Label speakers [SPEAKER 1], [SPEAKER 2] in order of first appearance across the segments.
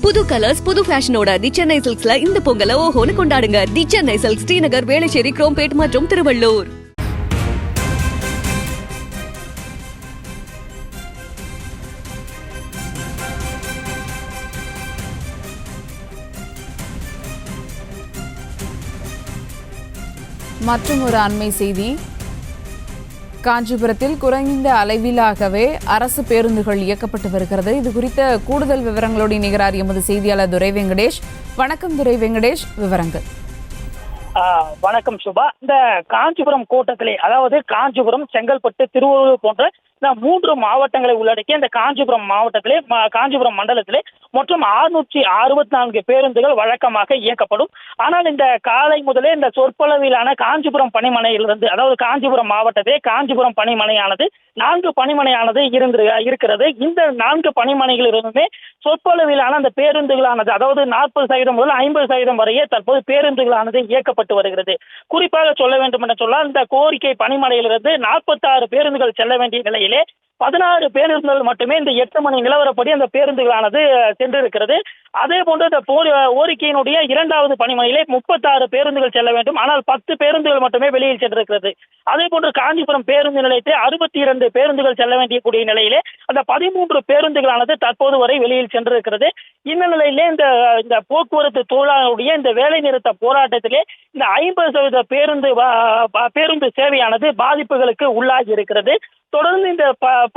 [SPEAKER 1] புது கலர்ஸ் புது ஃபேஷனோட தி சென்னை சில்க்ஸ்ல இந்த பொங்கலை ஓஹோன்னு கொண்டாடுங்க. தி சென்னை சில்க்ஸ், ஸ்ரீநகர், வேளச்சேரி, குரோம்பேட் மற்றும் திருவள்ளூர்.
[SPEAKER 2] மற்றும் ஒரு அண்மை செய்தி, காஞ்சிபுரத்தில் குறைந்த அளவிலாகவே அரசு பேருந்துகள் இயக்கப்பட்டு வருகிறது. இது குறித்த கூடுதல் விவரங்களோடு இணைகிறார் எமது செய்தியாளர் துரை வெங்கடேஷ். வணக்கம் துரை வெங்கடேஷ், விவரங்கள்.
[SPEAKER 3] வணக்கம் சுபா. இந்த காஞ்சிபுரம் கோட்டத்திலே, அதாவது காஞ்சிபுரம், செங்கல்பட்டு, திருவள்ளூர் போன்ற இந்த 3 மாவட்டங்களை உள்ளடக்கிய இந்த காஞ்சிபுரம் மாவட்டத்திலே, காஞ்சிபுரம் மண்டலத்திலே மொத்தம் 664 பேருந்துகள் வழக்கமாக இயக்கப்படும். ஆனால் இந்த காலை முதலே இந்த சொற்பளவிலான காஞ்சிபுரம் பணிமனையிலிருந்து, அதாவது காஞ்சிபுரம் மாவட்டத்திலே காஞ்சிபுரம் பணிமனையானது 4 பணிமனையானது இருக்கிறது. இந்த 4 பணிமனைகளிலிருந்துமே சொற்பளவிலான அந்த பேருந்துகளானது, அதாவது 40% முதல் 50% வரையே தற்போது பேருந்துகளானது இயக்கப்பட்டு வருகிறது. குறிப்பாக சொல்ல வேண்டும் என்று சொன்னால், இந்த கோரிக்கை பணிமனையிலிருந்து 46 பேருந்துகள் செல்ல வேண்டிய நிலையிலே 16 பேருந்துகள் மட்டுமே இந்த 8 மணி நிலவரப்படி அந்த பேருந்துகளானது சென்றிருக்கிறது. அதே போன்று இந்த கோரிக்கையினுடைய 2வது பணிமனையிலே 36 பேருந்துகள் செல்ல வேண்டும். ஆனால் 10 பேருந்துகள் மட்டுமே வெளியில் சென்றிருக்கிறது. அதே போன்று காஞ்சிபுரம் பேருந்து நிலையத்தில் 62 பேருந்துகள் செல்ல வேண்டிய கூடிய நிலையிலே அந்த 13 பேருந்துகளானது தற்போது வரை வெளியில் சென்றிருக்கிறது. இந்த நிலையிலே இந்த போக்குவரத்து தொழிலாளருடைய இந்த வேலை நிறுத்த போராட்டத்திலே இந்த 50% பேருந்து சேவையானது பாதிப்புகளுக்கு உள்ளாகி இருக்கிறது. தொடர்ந்து இந்த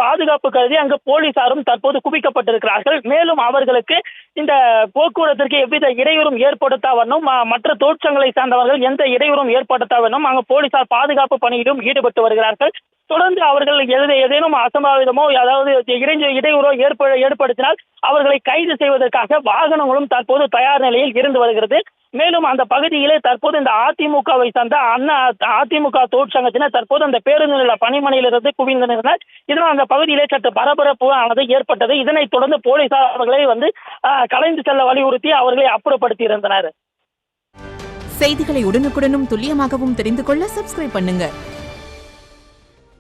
[SPEAKER 3] பாதுகாப்பு கருதி அங்கு போலீசாரும் தற்போது குவிக்கப்பட்டிருக்கிறார்கள். மேலும் அவர்களுக்கு இந்த போக்குவரத்திற்கு எவ்வித இடையூறும் ஏற்படுத்த வண்ணம், மற்ற தொழிற்சங்கங்களை சார்ந்தவர்கள் எந்த இடையூறும் ஏற்படுத்த வண்ணம் அங்கு போலீசார் பாதுகாப்பு பணியிலும் ஈடுபட்டு வருகிறார்கள். தொடர்ந்து அவர்கள் ஏதேனும் அசம்பாவிதமோ, அதாவது இடையூறோ ஏற்படுத்தினால் அவர்களை கைது செய்வதற்காக வாகனங்களும் தற்போது தயார் நிலையில் இருந்து வருகிறது. மேலும் அந்த பகுதியிலே தற்போது இந்த அதிமுகவை சார்ந்த அதிமுக தொழிற்சங்கத்தினர் தற்போது அந்த பேருந்து நிலைய பணிமனையிலிருந்து குவிந்தனர். இதனால் அந்த பகுதியிலே சற்று பரபரப்பு ஆனது ஏற்பட்டது. இதனைத் தொடர்ந்து போலீசார் அவர்களை கலைந்து செல்ல வலியுறுத்தி அவர்களை அப்புறப்படுத்தி இருந்தனர்.
[SPEAKER 4] செய்திகளை உடனுக்குடனும் துல்லியமாகவும் தெரிந்து கொள்ள சப்ஸ்கிரைப் பண்ணுங்க.